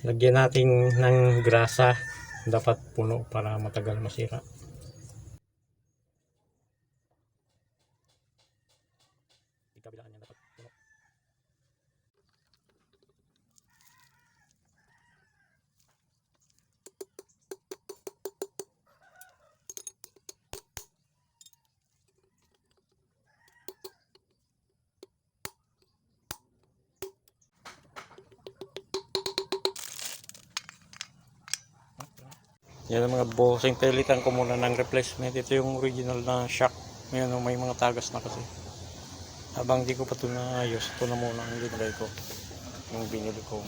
Lagyan natin ng grasa. Dapat puno para matagal masira. Kabilaan niya dapat puno. Yan ang mga bossing, pilitan ko muna ng replacement. Ito yung original na shock. Ngayon may mga tagas na kasi. Habang di ko pa ito naayos, ito na muna ang ginagay ko. Yung binili kong